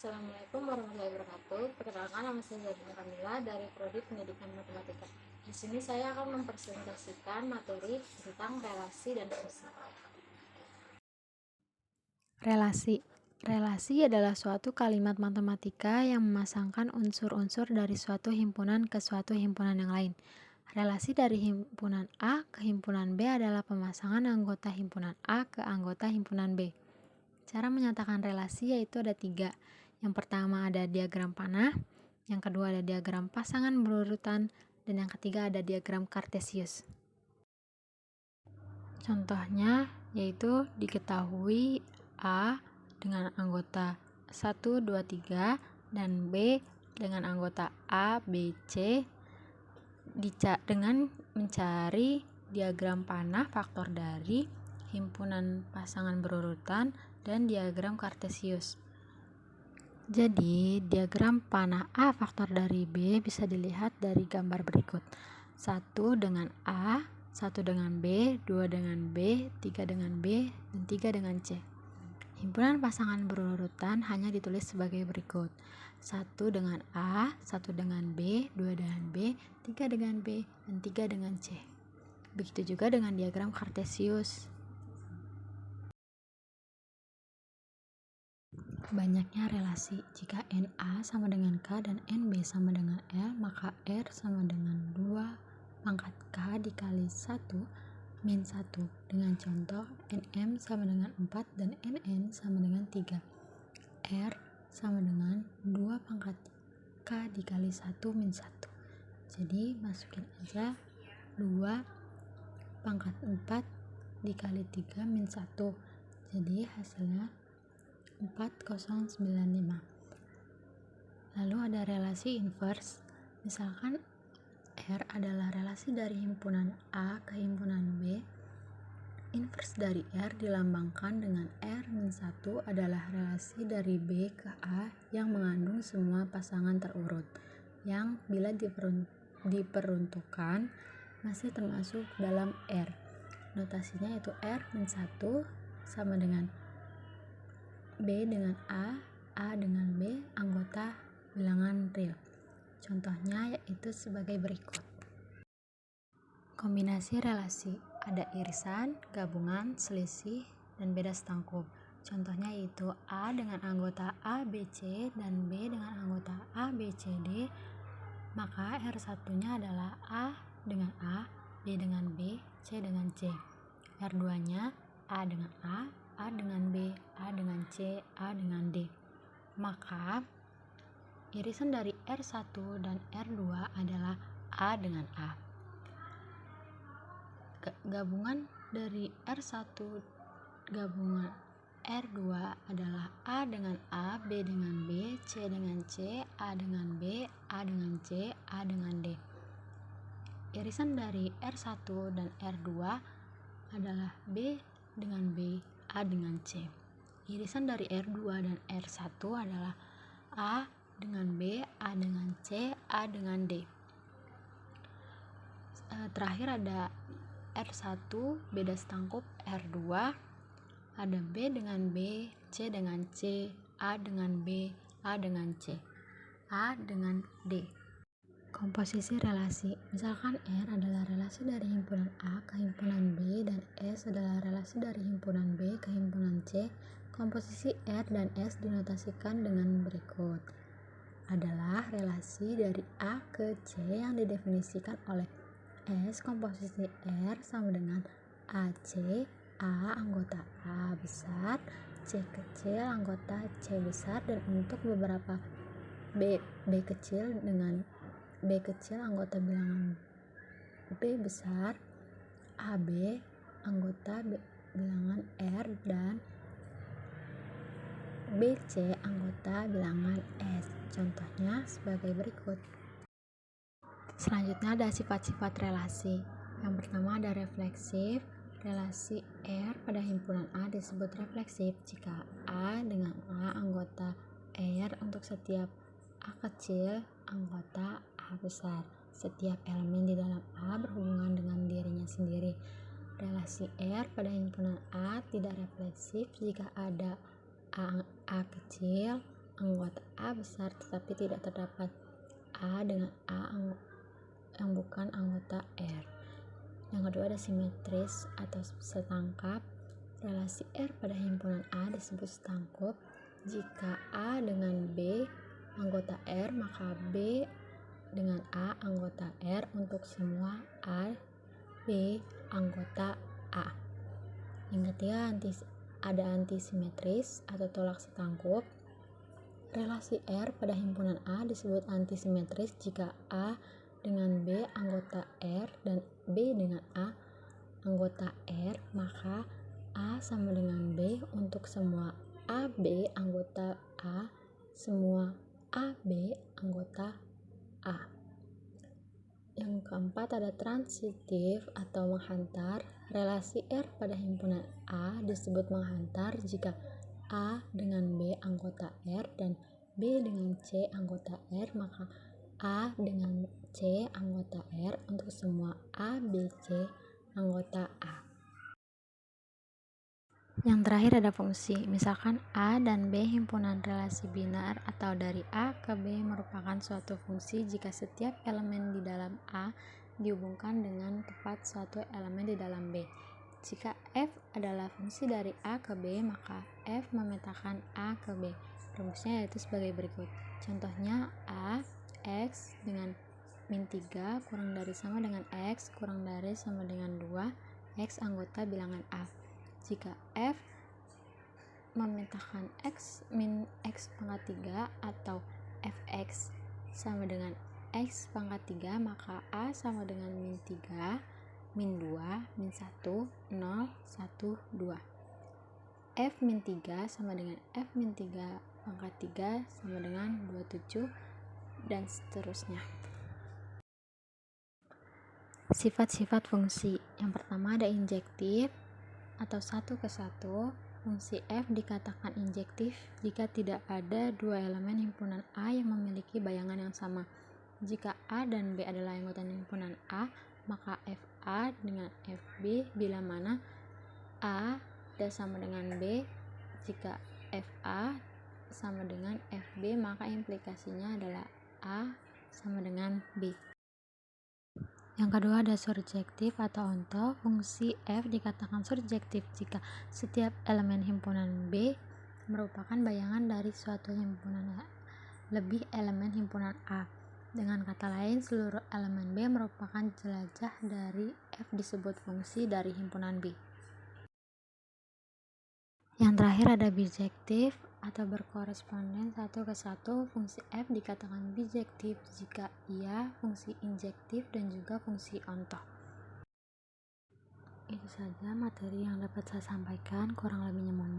Assalamualaikum warahmatullahi wabarakatuh. Perkenalkan, nama saya Zarina Kamila dari Prodi Pendidikan Matematika. Di sini saya akan mempresentasikan materi tentang relasi dan fungsi. Relasi adalah suatu kalimat matematika yang memasangkan unsur-unsur dari suatu himpunan ke suatu himpunan yang lain. Relasi dari himpunan A ke himpunan B adalah pemasangan anggota himpunan A ke anggota himpunan B. Cara menyatakan relasi yaitu ada 3. Yang pertama ada diagram panah, yang kedua ada diagram pasangan berurutan, dan yang ketiga ada diagram kartesius. Contohnya yaitu diketahui A dengan anggota 1, 2, 3 dan B dengan anggota A, B, C dengan mencari diagram panah faktor dari himpunan pasangan berurutan dan diagram kartesius. Jadi diagram panah A faktor dari B bisa dilihat dari gambar berikut. 1 dengan A, 1 dengan B, 2 dengan B, 3 dengan B, dan 3 dengan C. Himpunan pasangan berurutan hanya ditulis sebagai berikut. 1 dengan A, 1 dengan B, 2 dengan B, 3 dengan B, dan 3 dengan C. Begitu juga dengan diagram kartesius. Banyaknya relasi. Jika NA sama dengan K dan NB sama dengan L, maka R sama dengan 2 pangkat K dikali 1 min 1. Dengan contoh, NM sama dengan 4 dan NN sama dengan 3. R sama dengan 2 pangkat K dikali 1 min 1. Jadi masukin aja 2 pangkat 4 dikali 3 min 1. Jadi hasilnya 4095. Lalu ada relasi inverse. Misalkan R adalah relasi dari himpunan A ke himpunan B. Inverse dari R dilambangkan dengan R-1 adalah relasi dari B ke A yang mengandung semua pasangan terurut yang bila diperuntukkan masih termasuk dalam R. Notasinya yaitu R-1 sama dengan B dengan A dengan B, anggota bilangan real. Contohnya yaitu sebagai berikut. Kombinasi relasi, ada irisan, gabungan, selisih, dan beda setangkup. Contohnya yaitu A dengan anggota A, B, C, dan B dengan anggota A, B, C, D. Maka R1-nya adalah A dengan A, B dengan B, C dengan C. R2-nya A dengan A dengan B, A dengan C, A dengan D. Maka irisan dari R1 dan R2 adalah A dengan A. Gabungan dari R1 gabungan R2 adalah A dengan A, B dengan B, C dengan C, A dengan B, A dengan C, A dengan D. Irisan dari R1 dan R2 adalah B dengan B, A dengan C. Irisan dari R2 dan R1 adalah A dengan B, A dengan C, A dengan D. Terakhir ada R1 beda setangkup R2, ada B dengan B, C dengan C, A dengan B, A dengan C, A dengan D. Komposisi relasi. Misalkan R adalah relasi dari himpunan A ke himpunan B dan S adalah relasi dari himpunan B ke himpunan C. Komposisi R dan S dinotasikan dengan berikut. Adalah relasi dari A ke C yang didefinisikan oleh S. Komposisi R sama dengan AC, A anggota A besar, C kecil anggota C besar, dan untuk beberapa B kecil dengan B kecil anggota bilangan B besar, AB anggota bilangan R, dan BC anggota bilangan S. Contohnya sebagai berikut. Selanjutnya ada sifat-sifat relasi. Yang pertama ada refleksif. Relasi R pada himpunan A disebut refleksif jika A dengan A anggota R untuk setiap A kecil anggota A besar. Setiap elemen di dalam A berhubungan dengan dirinya sendiri. Relasi R pada himpunan A tidak refleksif jika ada A kecil anggota A besar tetapi tidak terdapat A dengan A yang bukan anggota R. Yang kedua ada simetris atau setangkap. Relasi R pada himpunan A disebut setangkup. Jika A dengan B anggota R, maka B dengan A anggota R untuk semua A, B anggota A. Yang ketiga ada antisimetris atau tolak setangkup. Relasi R pada himpunan A disebut antisimetris jika A dengan B anggota R dan B dengan A anggota R, maka A sama dengan B untuk semua AB anggota A, semua AB anggota A. Yang keempat ada transitif atau menghantar. Relasi R pada himpunan A disebut menghantar jika A dengan B anggota R dan B dengan C anggota R, maka A dengan C anggota R untuk semua A, B, C anggota A. Yang terakhir ada fungsi. Misalkan A dan B himpunan relasi binar atau dari A ke B merupakan suatu fungsi jika setiap elemen di dalam A dihubungkan dengan tepat suatu elemen di dalam B. Jika F adalah fungsi dari A ke B, maka F memetakan A ke B. Rumusnya yaitu sebagai berikut. Contohnya A, X dengan min 3 kurang dari sama dengan X kurang dari sama dengan 2, X anggota bilangan A. Jika F memetakan X min X pangkat 3 atau Fx sama dengan X pangkat 3, maka A sama dengan min 3, min 2, min 1, 0, 1, 2. F min 3 sama dengan F min 3 pangkat 3 sama dengan 27 dan seterusnya. Sifat-sifat fungsi. Yang pertama ada injektif atau 1 ke 1. Fungsi F dikatakan injektif jika tidak ada dua elemen himpunan A yang memiliki bayangan yang sama. Jika A dan B adalah anggota himpunan A, maka FA dengan FB bila mana A tidak sama dengan B. Jika FA sama dengan FB, maka implikasinya adalah A sama dengan B. Yang kedua ada surjektif atau onto. Fungsi F dikatakan surjektif jika setiap elemen himpunan B merupakan bayangan dari suatu himpunan lebih elemen himpunan A. Dengan kata lain, seluruh elemen B merupakan jelajah dari F disebut fungsi dari himpunan B. Yang terakhir ada bijektif atau berkoresponden 1 ke 1. Fungsi F dikatakan bijektif jika ia fungsi injektif dan juga fungsi onto. Itu saja materi yang dapat saya sampaikan, kurang lebihnya mohon